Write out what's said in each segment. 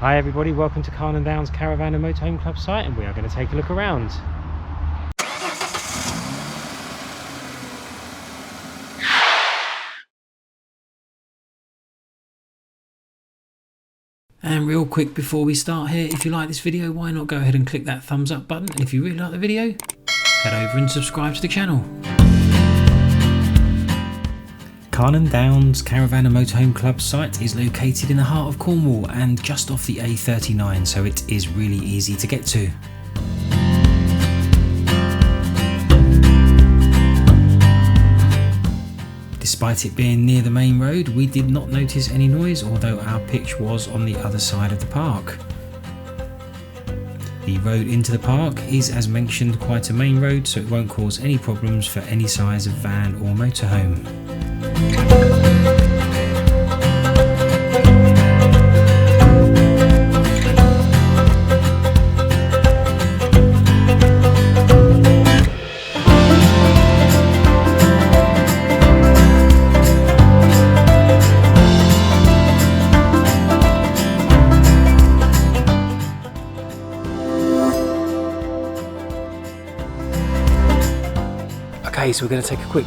Hi everybody, welcome to Carnon Caravan and Motorhome Club site, and we are going to take a look around. And real quick before we start here, if you like this video, why not go ahead and click that thumbs up button, and if you really like the video, head over and subscribe to the channel. Carnon Downs Caravan and Motorhome Club site is located in the heart of Cornwall and just off the A39, so it is really easy to get to. Despite it being near the main road, we did not notice any noise, although our pitch was on the other side of the park. The road into the park is, as mentioned, quite a main road, so it won't cause any problems for any size of van or motorhome. Okay, so we're going to take a quick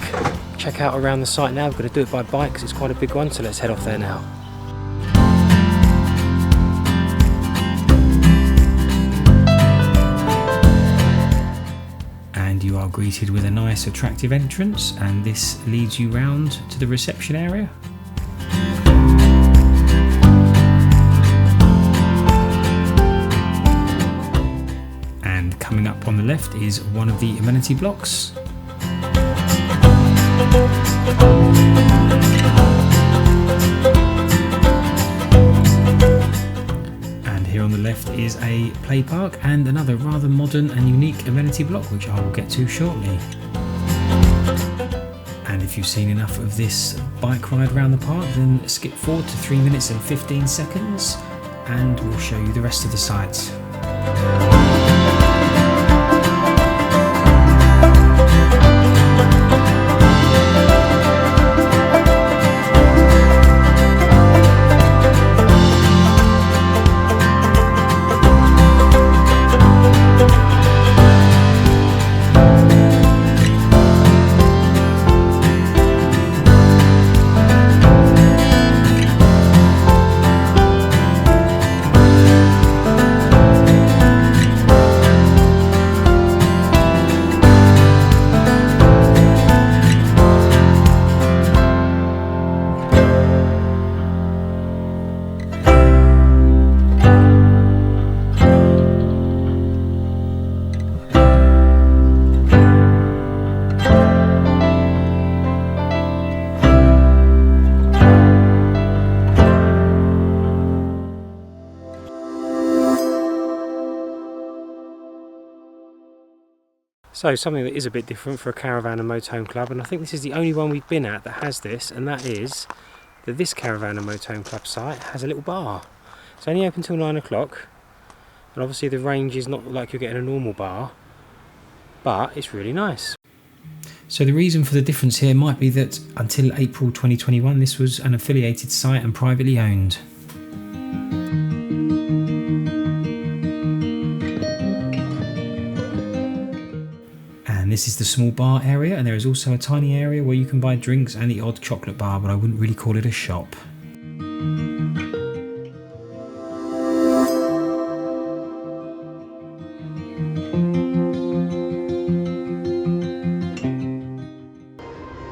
check out around the site now. We're going to do it by bike because it's quite a big one, so let's head off there now. And you are greeted with a nice attractive entrance, and this leads you round to the reception area. And coming up on the left is one of the amenity blocks. And here on the left is a play park and another rather modern and unique amenity block, which I will get to shortly. And if you've seen enough of this bike ride around the park, then skip forward to 3 minutes and 15 seconds and we'll show you the rest of the site. So something that is a bit different for a caravan and motorhome club, and I think this is the only one we've been at that has this, and that is that this caravan and motorhome club site has a little bar. It's only open till 9 o'clock, and obviously the range is not like you're getting a normal bar, but it's really nice. So the reason for the difference here might be that until April 2021 this was an affiliated site and privately owned. And this is the small bar area, and there is also a tiny area where you can buy drinks and the odd chocolate bar, but I wouldn't really call it a shop.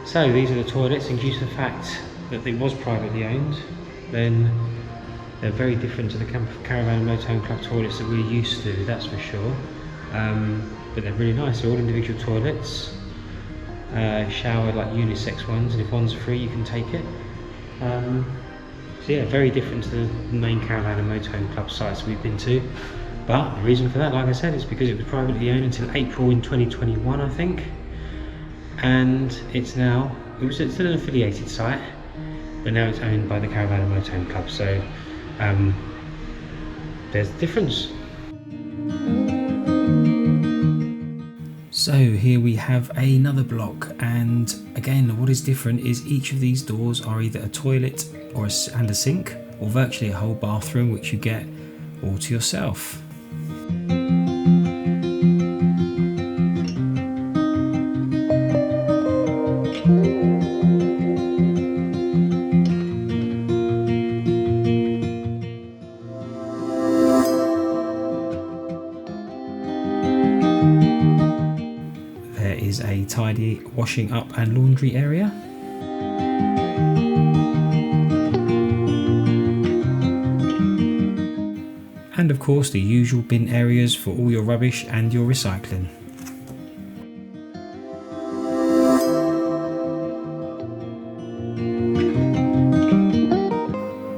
So these are the toilets, and due to the fact that it was privately owned, then they're very different to the caravan and motorhome club toilets that we're used to, that's for sure. But they're really nice. They're all individual toilets, shower like unisex ones, and if one's free you can take it. So yeah, very different to the main caravan and motorhome club sites we've been to. But the reason for that, like I said, is because it was privately owned until April in 2021, I think. And it's still an affiliated site, but now it's owned by the Caravan and Motorhome Club, so there's the difference. So here we have another block, and again what is different is each of these doors are either a toilet or and a sink, or virtually a whole bathroom, which you get all to yourself. There is a tidy washing up and laundry area. And of course the usual bin areas for all your rubbish and your recycling.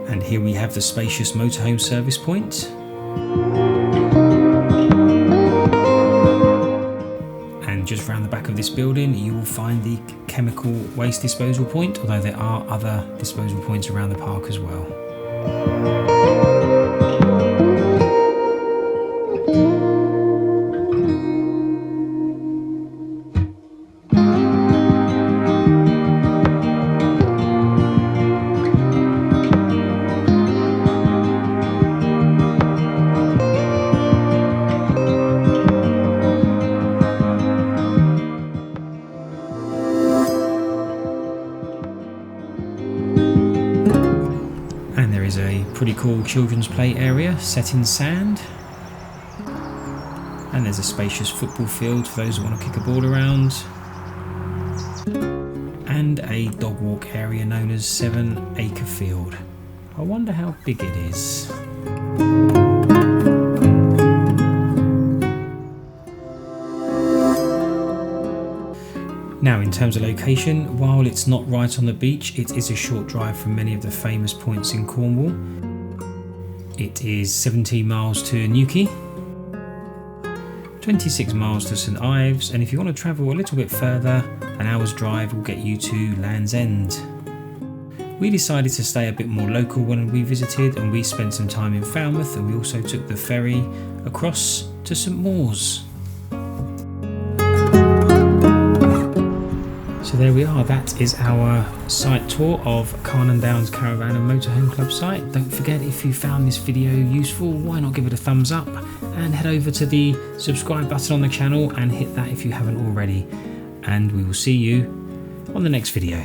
And here we have the spacious motorhome service point. And just round the back of this building you will find the chemical waste disposal point, although there are other disposal points around the park as well. And there is a pretty cool children's play area set in sand. And there's a spacious football field for those who want to kick a ball around. And a dog walk area known as 7 Acre Field. I wonder how big it is. Now in terms of location, while it's not right on the beach, it is a short drive from many of the famous points in Cornwall. It is 17 miles to Newquay, 26 miles to St Ives, and if you want to travel a little bit further, an hour's drive will get you to Land's End. We decided to stay a bit more local when we visited, and we spent some time in Falmouth, and we also took the ferry across to St Mawes. So there we are, that is our site tour of Carnon Downs Caravan and Motorhome Club site. Don't forget, if you found this video useful, why not give it a thumbs up and head over to the subscribe button on the channel and hit that if you haven't already. And we will see you on the next video.